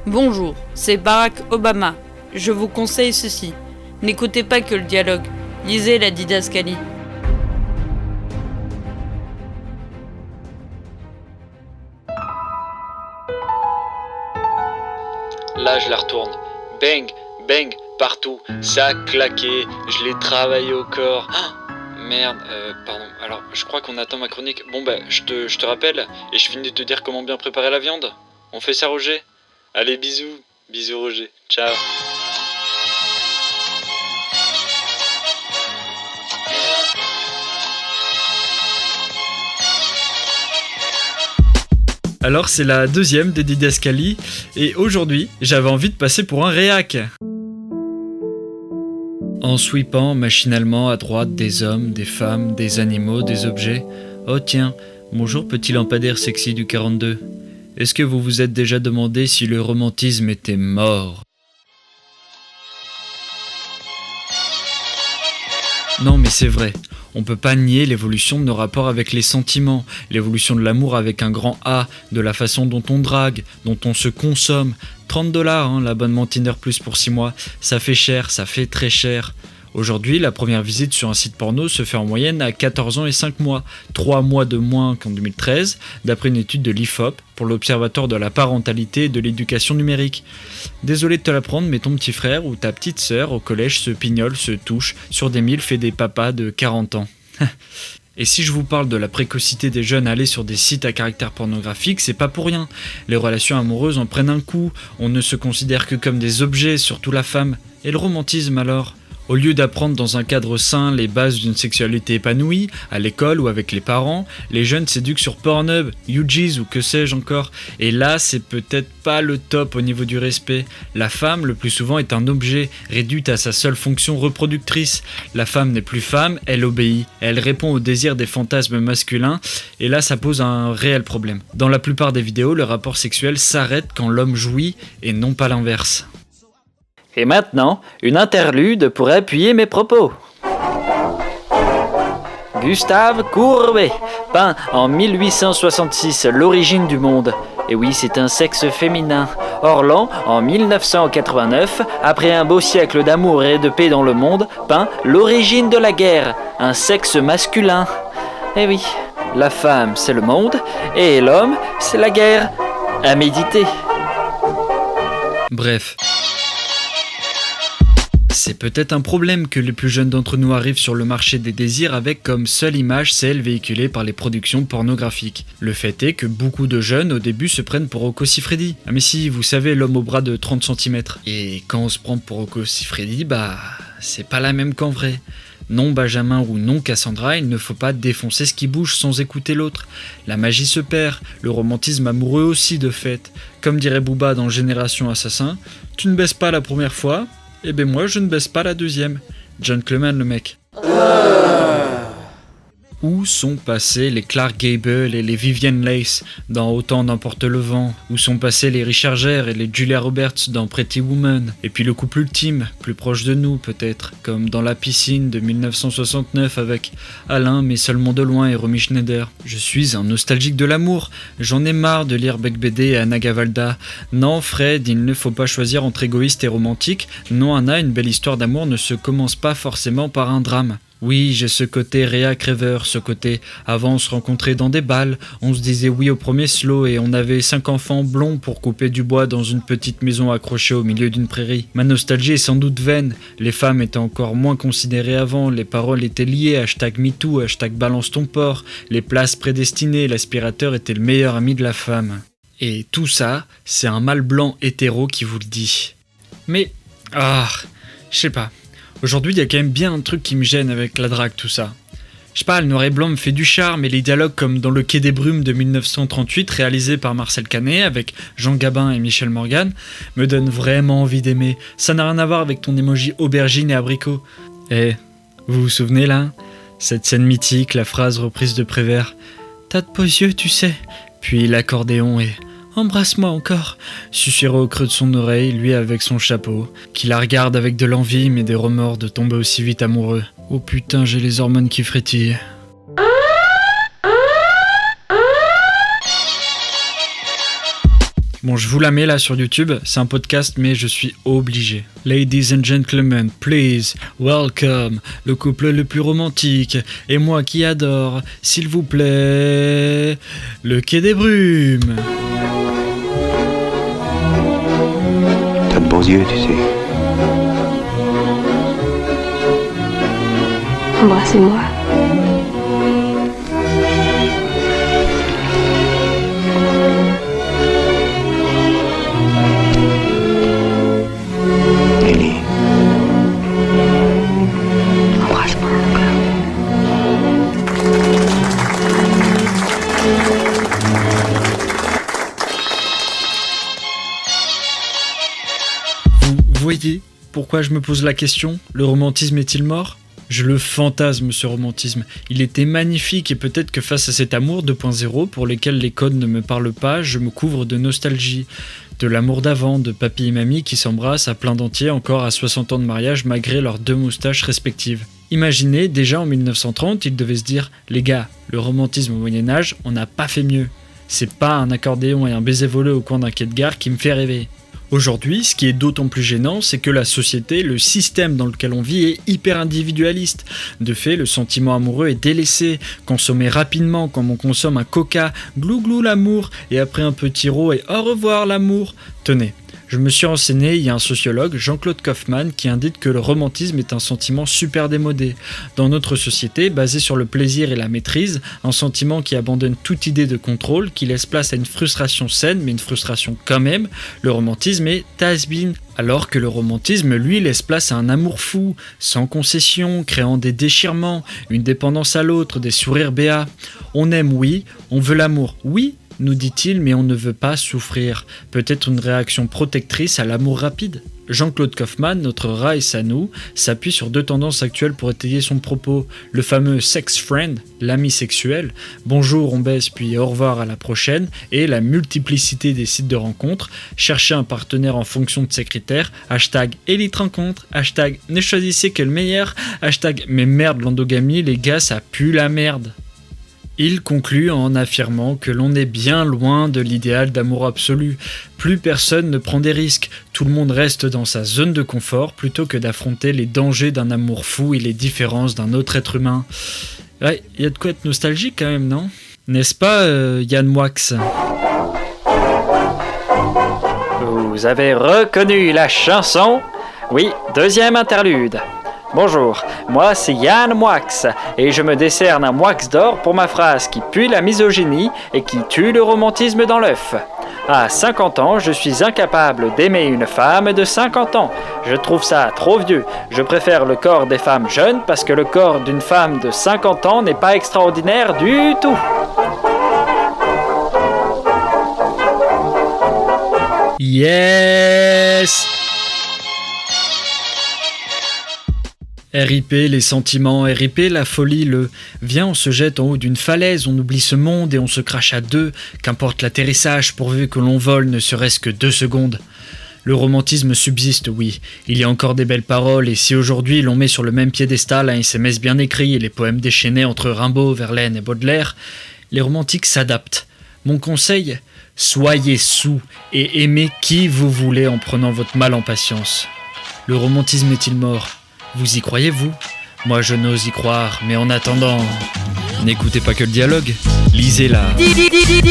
Bonjour, c'est Barack Obama. Je vous conseille ceci. N'écoutez pas que le dialogue. Lisez la didascalie. Là, je la retourne. Bang, bang, partout. Ça a claqué. Je l'ai travaillé au corps. Ah, merde, pardon. Alors, je crois qu'on attend ma chronique. Bon, bah, je te rappelle. Et je finis de te dire comment bien préparer la viande. On fait ça, Roger? Allez, bisous. Bisous, Roger. Ciao. Alors c'est la deuxième des didascalies, et aujourd'hui, j'avais envie de passer pour un réac. En sweepant machinalement à droite des hommes, des femmes, des animaux, des objets. Oh tiens, bonjour petit lampadaire sexy du 42. Est-ce que vous vous êtes déjà demandé si le romantisme était mort? Non mais c'est vrai, on peut pas nier l'évolution de nos rapports avec les sentiments, l'évolution de l'amour avec un grand A, de la façon dont on drague, dont on se consomme. 30$, l'abonnement Tinder Plus pour 6 mois, ça fait cher, ça fait très cher. Aujourd'hui, la première visite sur un site porno se fait en moyenne à 14 ans et 5 mois, 3 mois de moins qu'en 2013, d'après une étude de l'IFOP pour l'Observatoire de la parentalité et de l'éducation numérique. Désolé de te l'apprendre, mais ton petit frère ou ta petite sœur au collège se pignole, se touche sur des milfs et des papas de 40 ans. Et si je vous parle de la précocité des jeunes à aller sur des sites à caractère pornographique, c'est pas pour rien. Les relations amoureuses en prennent un coup, on ne se considère que comme des objets, surtout la femme. Et le romantisme alors ? Au lieu d'apprendre dans un cadre sain les bases d'une sexualité épanouie, à l'école ou avec les parents, les jeunes s'éduquent sur Pornhub, UG's ou que sais-je encore. Et là, c'est peut-être pas le top au niveau du respect. La femme, le plus souvent, est un objet, réduite à sa seule fonction reproductrice. La femme n'est plus femme, elle obéit. Elle répond aux désirs des fantasmes masculins, et là, ça pose un réel problème. Dans la plupart des vidéos, le rapport sexuel s'arrête quand l'homme jouit, et non pas l'inverse. Et maintenant, une interlude pour appuyer mes propos. Gustave Courbet, peint en 1866, l'origine du monde. Et oui, c'est un sexe féminin. Orlan, en 1989, après un beau siècle d'amour et de paix dans le monde, peint l'origine de la guerre, un sexe masculin. Et oui, la femme, c'est le monde, et l'homme, c'est la guerre. À méditer. Bref. C'est peut-être un problème que les plus jeunes d'entre nous arrivent sur le marché des désirs avec comme seule image celle véhiculée par les productions pornographiques. Le fait est que beaucoup de jeunes au début se prennent pour Rocco Siffredi. Ah mais si, vous savez, l'homme au bras de 30 cm. Et quand on se prend pour Rocco Siffredi, c'est pas la même qu'en vrai. Non Benjamin ou non Cassandra, il ne faut pas défoncer ce qui bouge sans écouter l'autre. La magie se perd, le romantisme amoureux aussi de fait. Comme dirait Booba dans Génération Assassin, tu ne baisses pas la première fois, eh ben moi je ne baisse pas la deuxième. Gentleman le mec. Où sont passés les Clark Gable et les Vivian Leigh dans Autant n'emporte le vent? Où sont passés les Richard Gere et les Julia Roberts dans Pretty Woman? Et puis le couple ultime, plus proche de nous peut-être, comme dans La piscine de 1969 avec Alain mais seulement de loin et Romy Schneider. Je suis un nostalgique de l'amour, j'en ai marre de lire Beck BD et Anna Gavalda. Non Fred, il ne faut pas choisir entre égoïste et romantique. Non Anna, une belle histoire d'amour ne se commence pas forcément par un drame. Oui, j'ai ce côté réac rêveur, ce côté avant on se rencontrait dans des balles, on se disait oui au premier slow et on avait 5 enfants blonds pour couper du bois dans une petite maison accrochée au milieu d'une prairie. Ma nostalgie est sans doute vaine, les femmes étaient encore moins considérées avant, les paroles étaient liées, #MeToo, #balance ton porc, les places prédestinées, l'aspirateur était le meilleur ami de la femme. Et tout ça, c'est un mâle blanc hétéro qui vous le dit. Mais, je sais pas. Aujourd'hui, il y a quand même bien un truc qui me gêne avec la drague, tout ça. Je sais pas, le noir et blanc me fait du charme et les dialogues comme dans Le Quai des Brumes de 1938, réalisé par Marcel Canet avec Jean Gabin et Michel Morgan, me donnent vraiment envie d'aimer. Ça n'a rien à voir avec ton emoji aubergine et abricot. Eh, vous vous souvenez là? Cette scène mythique, la phrase reprise de Prévert. T'as de beaux yeux, tu sais. Puis l'accordéon et... Embrasse-moi encore, susurra au creux de son oreille, lui avec son chapeau, qui la regarde avec de l'envie mais des remords de tomber aussi vite amoureux. Oh putain, j'ai les hormones qui frétillent. Bon, je vous la mets là sur YouTube, c'est un podcast, mais je suis obligé. Ladies and gentlemen, please, welcome, le couple le plus romantique, et moi qui adore, s'il vous plaît, le Quai des Brumes. T'as de beaux yeux, tu sais. Embrassez-moi. Ellie. Embrasse-moi encore. Vous voyez pourquoi je me pose la question, le romantisme est-il mort ? Je le fantasme, ce romantisme. Il était magnifique et peut-être que face à cet amour 2.0 pour lequel les codes ne me parlent pas, je me couvre de nostalgie. De l'amour d'avant, de papy et mamie qui s'embrassent à plein dentier encore à 60 ans de mariage malgré leurs 2 moustaches respectives. Imaginez, déjà en 1930, ils devaient se dire « Les gars, le romantisme au Moyen-Âge, on n'a pas fait mieux. C'est pas un accordéon et un baiser volé au coin d'un quai de gare qui me fait rêver. » Aujourd'hui, ce qui est d'autant plus gênant, c'est que la société, le système dans lequel on vit est hyper individualiste. De fait, le sentiment amoureux est délaissé, consommé rapidement comme on consomme un coca, glou-glou l'amour, et après un petit rot et au revoir l'amour. Tenez, je me suis renseigné, il y a un sociologue, Jean-Claude Kaufmann, qui indique que le romantisme est un sentiment super démodé. Dans notre société, basée sur le plaisir et la maîtrise, un sentiment qui abandonne toute idée de contrôle, qui laisse place à une frustration saine, mais une frustration quand même, le romantisme est has-been. Alors que le romantisme, lui, laisse place à un amour fou, sans concession, créant des déchirements, une dépendance à l'autre, des sourires béats. On aime, oui, on veut l'amour, oui, nous dit-il, mais on ne veut pas souffrir. Peut-être une réaction protectrice à l'amour rapide. Jean-Claude Kaufmann, notre Raïs à nous, s'appuie sur 2 tendances actuelles pour étayer son propos. Le fameux sex friend, l'ami sexuel, bonjour on baisse puis au revoir à la prochaine, et la multiplicité des sites de rencontres, chercher un partenaire en fonction de ses critères, hashtag élite rencontre, hashtag ne choisissez que le meilleur, hashtag mais merde l'endogamie les gars ça pue la merde. Il conclut en affirmant que l'on est bien loin de l'idéal d'amour absolu. Plus personne ne prend des risques, tout le monde reste dans sa zone de confort plutôt que d'affronter les dangers d'un amour fou et les différences d'un autre être humain. Ouais, y a de quoi être nostalgique quand même, non ? N'est-ce pas, Yann Moix ? Vous avez reconnu la chanson ? Oui, 2e interlude. Bonjour, moi c'est Yann Moix et je me décerne un Moix d'or pour ma phrase qui pue la misogynie et qui tue le romantisme dans l'œuf. À 50 ans, je suis incapable d'aimer une femme de 50 ans. Je trouve ça trop vieux. Je préfère le corps des femmes jeunes parce que le corps d'une femme de 50 ans n'est pas extraordinaire du tout. Yes! RIP les sentiments, RIP la folie, le « Viens, on se jette en haut d'une falaise, on oublie ce monde et on se crache à 2, qu'importe l'atterrissage pourvu que l'on vole ne serait-ce que 2 secondes ». Le romantisme subsiste, oui, il y a encore des belles paroles et si aujourd'hui l'on met sur le même piédestal un SMS bien écrit et les poèmes déchaînés entre Rimbaud, Verlaine et Baudelaire, les romantiques s'adaptent. Mon conseil, soyez saoux et aimez qui vous voulez en prenant votre mal en patience. Le romantisme est-il mort ? Vous y croyez-vous ? Moi je n'ose y croire, mais en attendant... N'écoutez pas que le dialogue, lisez-la. Didascalie.